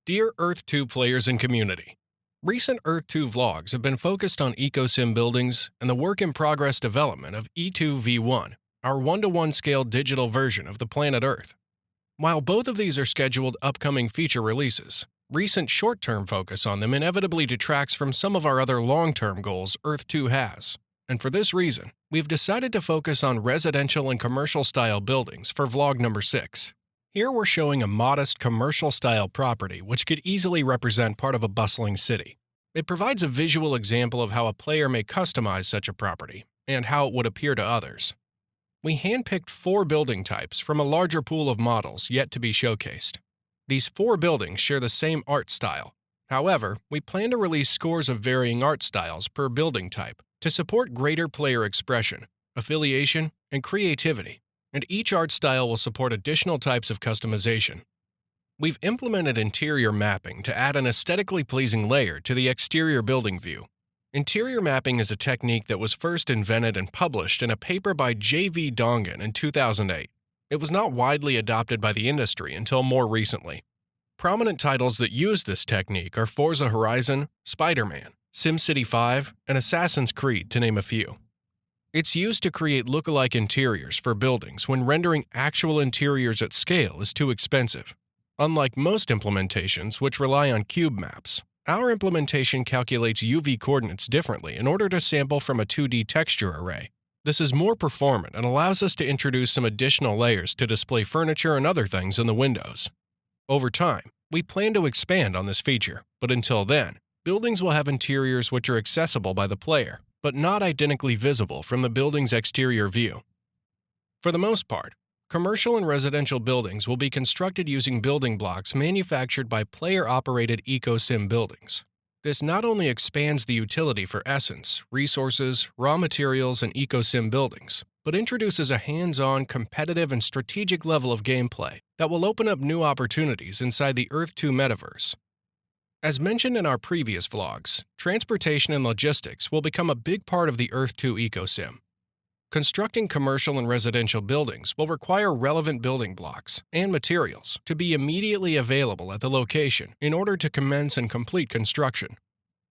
Dear Earth 2 players and community, recent Earth 2 vlogs have been focused on EcoSim buildings and the work-in-progress development of E2v1, our one-to-one scale digital version of the planet Earth. While both of these are scheduled upcoming feature releases, recent short-term focus on them inevitably detracts from some of our other long-term goals Earth 2 has. And for this reason, we've decided to focus on residential and commercial-style buildings for vlog number 6. Here we're showing a modest commercial-style property which could easily represent part of a bustling city. It provides a visual example of how a player may customize such a property and how it would appear to others. We handpicked 4 building types from a larger pool of models yet to be showcased. These 4 buildings share the same art style. However, we plan to release scores of varying art styles per building type to support greater player expression, affiliation, and creativity, and each art style will support additional types of customization. We've implemented interior mapping to add an aesthetically pleasing layer to the exterior building view. Interior mapping is a technique that was first invented and published in a paper by J.V. Dongan in 2008. It was not widely adopted by the industry until more recently. Prominent titles that use this technique are Forza Horizon, Spider-Man, SimCity 5, and Assassin's Creed, to name a few. It's used to create look-alike interiors for buildings when rendering actual interiors at scale is too expensive. Unlike most implementations which rely on cube maps, our implementation calculates UV coordinates differently in order to sample from a 2D texture array. This is more performant and allows us to introduce some additional layers to display furniture and other things in the windows. Over time, we plan to expand on this feature, but until then, buildings will have interiors which are accessible by the player, but not identically visible from the building's exterior view. For the most part, commercial and residential buildings will be constructed using building blocks manufactured by player-operated EcoSim buildings. This not only expands the utility for essence, resources, raw materials, and EcoSim buildings, but introduces a hands-on, competitive, and strategic level of gameplay that will open up new opportunities inside the Earth 2 metaverse. As mentioned in our previous vlogs, transportation and logistics will become a big part of the Earth 2 EcoSim. Constructing commercial and residential buildings will require relevant building blocks and materials to be immediately available at the location in order to commence and complete construction.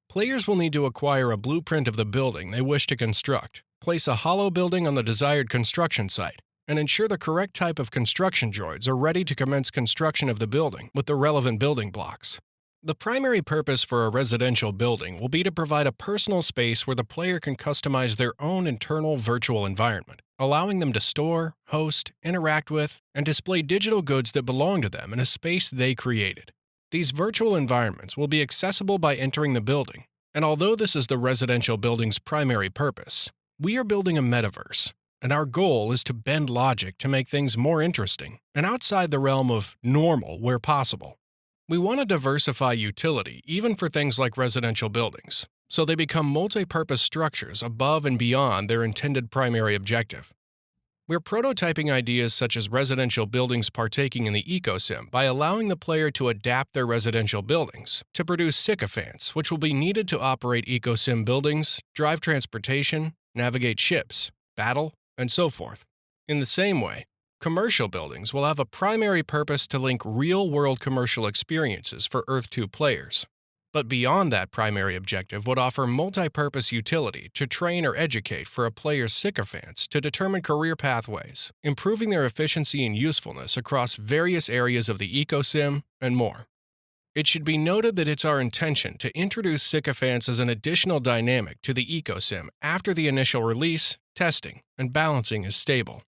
Players will need to acquire a blueprint of the building they wish to construct, place a hollow building on the desired construction site, and ensure the correct type of construction droids are ready to commence construction of the building with the relevant building blocks. The primary purpose for a residential building will be to provide a personal space where the player can customize their own internal virtual environment, allowing them to store, host, interact with, and display digital goods that belong to them in a space they created. These virtual environments will be accessible by entering the building, and although this is the residential building's primary purpose, we are building a metaverse, and our goal is to bend logic to make things more interesting and outside the realm of normal where possible. We want to diversify utility even for things like residential buildings, so they become multi-purpose structures above and beyond their intended primary objective. We're prototyping ideas such as residential buildings partaking in the EcoSim by allowing the player to adapt their residential buildings to produce sycophants, which will be needed to operate EcoSim buildings, drive transportation, navigate ships, battle, and so forth. In the same way, commercial buildings will have a primary purpose to link real-world commercial experiences for Earth 2 players, but beyond that primary objective would offer multi-purpose utility to train or educate for a player's sycophants to determine career pathways, improving their efficiency and usefulness across various areas of the EcoSim, and more. It should be noted that it's our intention to introduce sycophants as an additional dynamic to the EcoSim after the initial release, testing, and balancing is stable.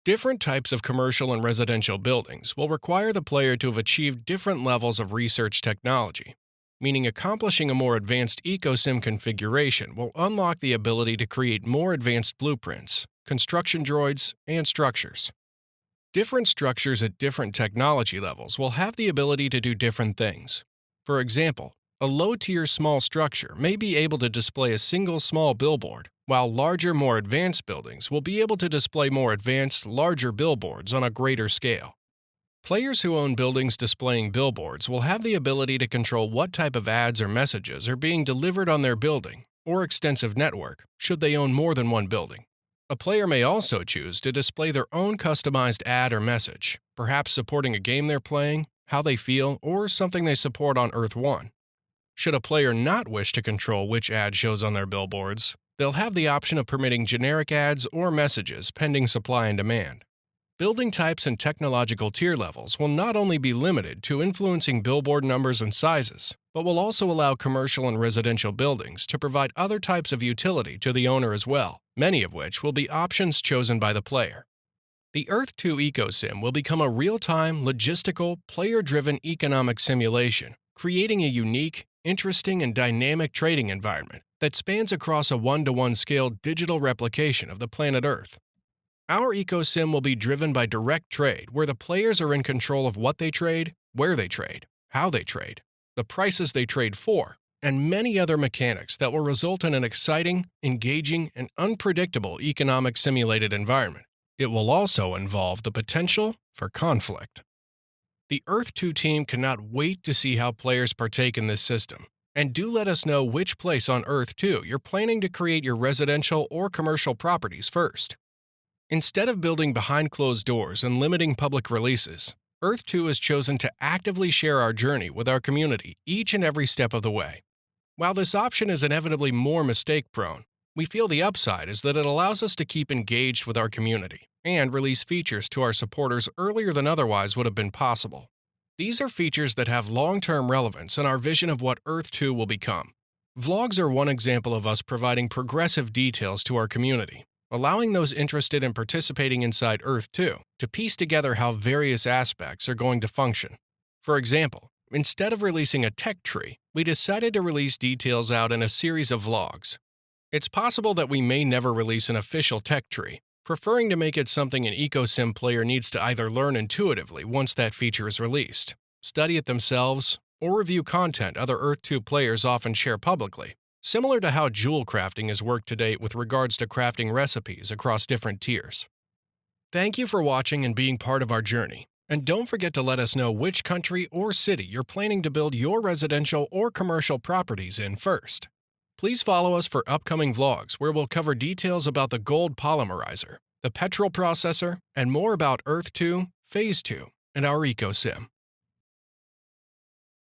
Different types of commercial and residential buildings will require the player to have achieved different levels of research technology, meaning accomplishing a more advanced EcoSim configuration will unlock the ability to create more advanced blueprints, construction droids, and structures. Different structures at different technology levels will have the ability to do different things. For example, a low-tier small structure may be able to display a single small billboard, while larger, more advanced buildings will be able to display more advanced, larger billboards on a greater scale. Players who own buildings displaying billboards will have the ability to control what type of ads or messages are being delivered on their building or extensive network, should they own more than one building. A player may also choose to display their own customized ad or message, perhaps supporting a game they're playing, how they feel, or something they support on Earth 1. Should a player not wish to control which ad shows on their billboards, they'll have the option of permitting generic ads or messages pending supply and demand. Building types and technological tier levels will not only be limited to influencing billboard numbers and sizes, but will also allow commercial and residential buildings to provide other types of utility to the owner as well, many of which will be options chosen by the player. The Earth 2 EcoSim will become a real-time, logistical, player-driven economic simulation, creating a unique, interesting, and dynamic trading environment that spans across a one-to-one scale digital replication of the planet Earth. Our EcoSim will be driven by direct trade, where the players are in control of what they trade, where they trade, how they trade, the prices they trade for, and many other mechanics that will result in an exciting, engaging, and unpredictable economic simulated environment. It will also involve the potential for conflict. The Earth 2 team cannot wait to see how players partake in this system, and do let us know which place on Earth 2 you're planning to create your residential or commercial properties first. Instead of building behind closed doors and limiting public releases, Earth 2 has chosen to actively share our journey with our community each and every step of the way. While this option is inevitably more mistake-prone, we feel the upside is that it allows us to keep engaged with our community and release features to our supporters earlier than otherwise would have been possible. These are features that have long-term relevance in our vision of what Earth 2 will become. Vlogs are one example of us providing progressive details to our community, allowing those interested in participating inside Earth 2 to piece together how various aspects are going to function. For example, instead of releasing a tech tree, we decided to release details out in a series of vlogs. It's possible that we may never release an official tech tree, preferring to make it something an EcoSim player needs to either learn intuitively once that feature is released, study it themselves, or review content other Earth 2 players often share publicly, similar to how jewel crafting has worked to date with regards to crafting recipes across different tiers. Thank you for watching and being part of our journey, and don't forget to let us know which country or city you're planning to build your residential or commercial properties in first. Please follow us for upcoming vlogs where we'll cover details about the gold polymerizer, the petrol processor, and more about Earth 2, Phase 2, and our EcoSim.